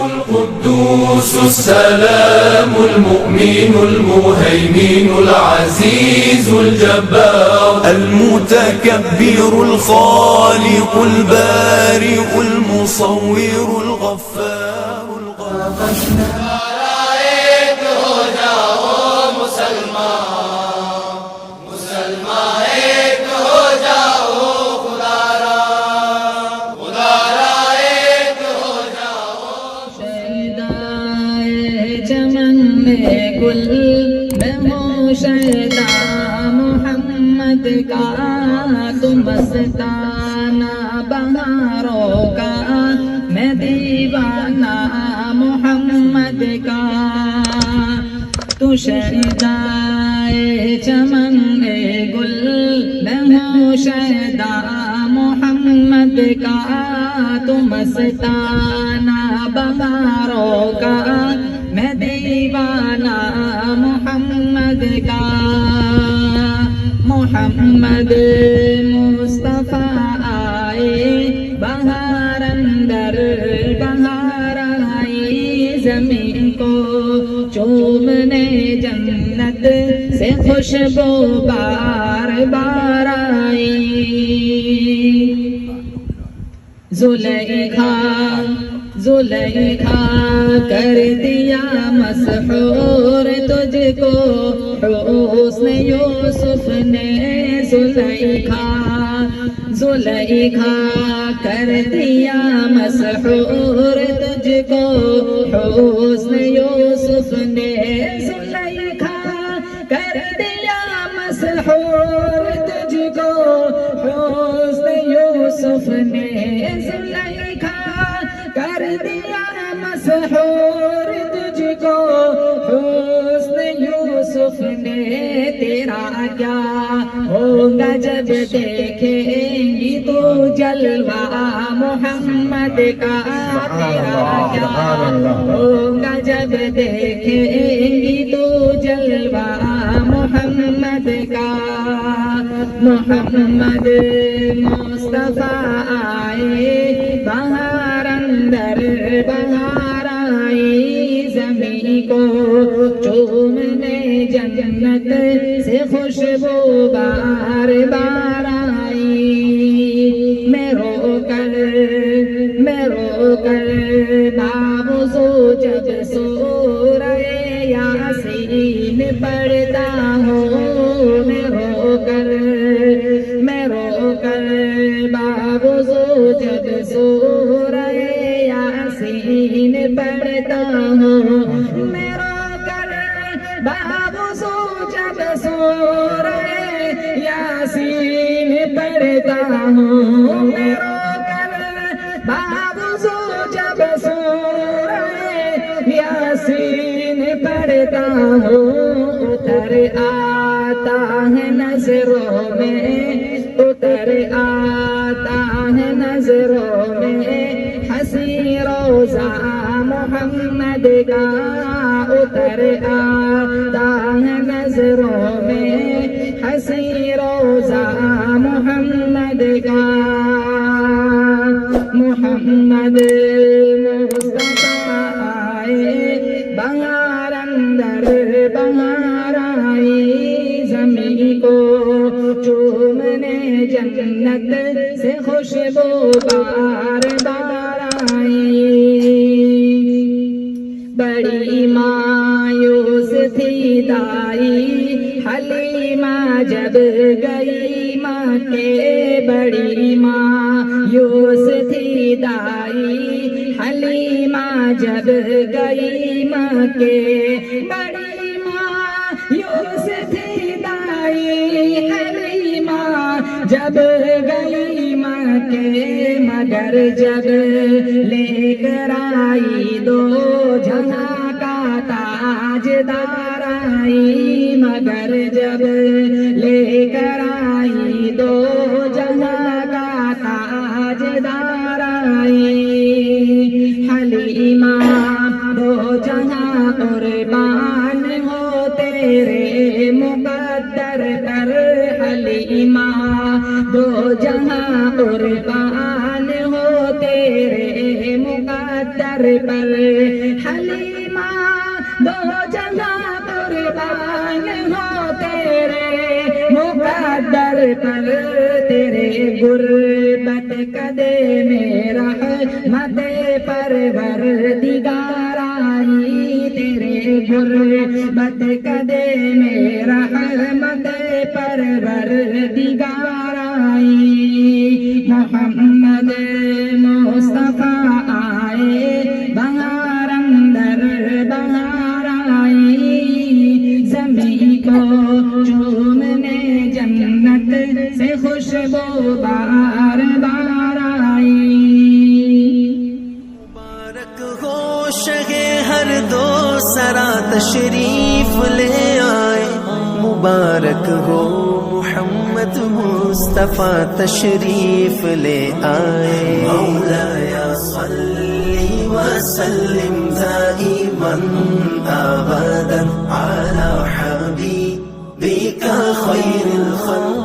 القدوس السلام المؤمن المهيمن العزيز الجبار المتكبر الخالق البارئ المصور الغفار گل میں ہوں شیدا محمد کا، تم مستانہ بہاروں کا، میں دیوانہ محمد کا. تو شیدائے چمن گل میں ہوں شیدا محمد کا، تم مستانہ بہاروں کا، میں دیوانہ محمد کا. محمد مصطفیٰ آئے بہار اندر بہار آئی، زمین کو چومنے جنت سے خوشبو بار بار آئی. زلیخا کر دیا مسحور تجھ کو حسن یوسف نے. زلیخا کر دیا مسحور تجھ کو حسن یوسف نے. زلیخا کر دیا مسحور تجھ کو حسن یوسف نے. زلیخا کر دیا مسحور تجھ کو حسن یوسف نے. تیرا کیا ہوگا جب دیکھیں گی تو جلوہ محمد کا. تیرا کیا ہوگا جب دیکھیں گی تو جلوہ محمد کا. محمد مصطفیٰ آئے بہار اندر بہار آئی، زمین کو چومنے جنت سے خوشبو بار بار آئی. میں رو کر باوضو جب سورہ یاسین پڑھتا ہوں. میں رو کر باوضو جب سورہ یاسین پڑھتا ہوں. میں رو کر باوضو جب سورہ یاسین پڑھتا ہوں. میں رو کر باوضو جب سورہ یاسین پڑھتا ہوں. اتر آتا ہے نظروں میں، اتر آتا ہے نظروں میں حسی روضہ محمد کا. اتر آتا ہے نظروں میں حسی روضہ محمد کا. محمد مصطفیٰ آئے بہار اندر بہار آئی، زمین کو چومنے جنت سے خوشبو بار بار آئی. بڑی مایوس تھی دائی حلیمہ جب گئی ماں کے. بڑی مایوس تھی دائی حلیمہ جب گئی ماں کے. بڑی مایوس تھی دائی حلیمہ جب گئی ماں کے. مگر جب لے کر آئی دو جہاں کا تاجدار آئی. مگر جب لے کر آئی دو جہاں کا تاجدار آئی. حلیمہ دو جہاں قربان ہو تیرے مقدر پر. حلیمہ دو جہاں قربان ہو تیرے مقدر در پر حلیمہ دو جہاں قربان ہو تیرے مقدر پر تیرے غربت کدے میں رحمت پروردگار آئی تیرے غربت کدے میں رحمت پروردگار آئی محمد مصطفیٰ آئے بہار اندر بہار آئی زمین کو چومنے جنت سے خوشبو بار بار آئی مبارک ہو شہ ہر دو سرا تشریف لے آئے مبارک ہو محمد مصطفیٰ تشریف لے آئے مولایا صلی وسلم دائما ابدا علی حبیبک خیر الخلق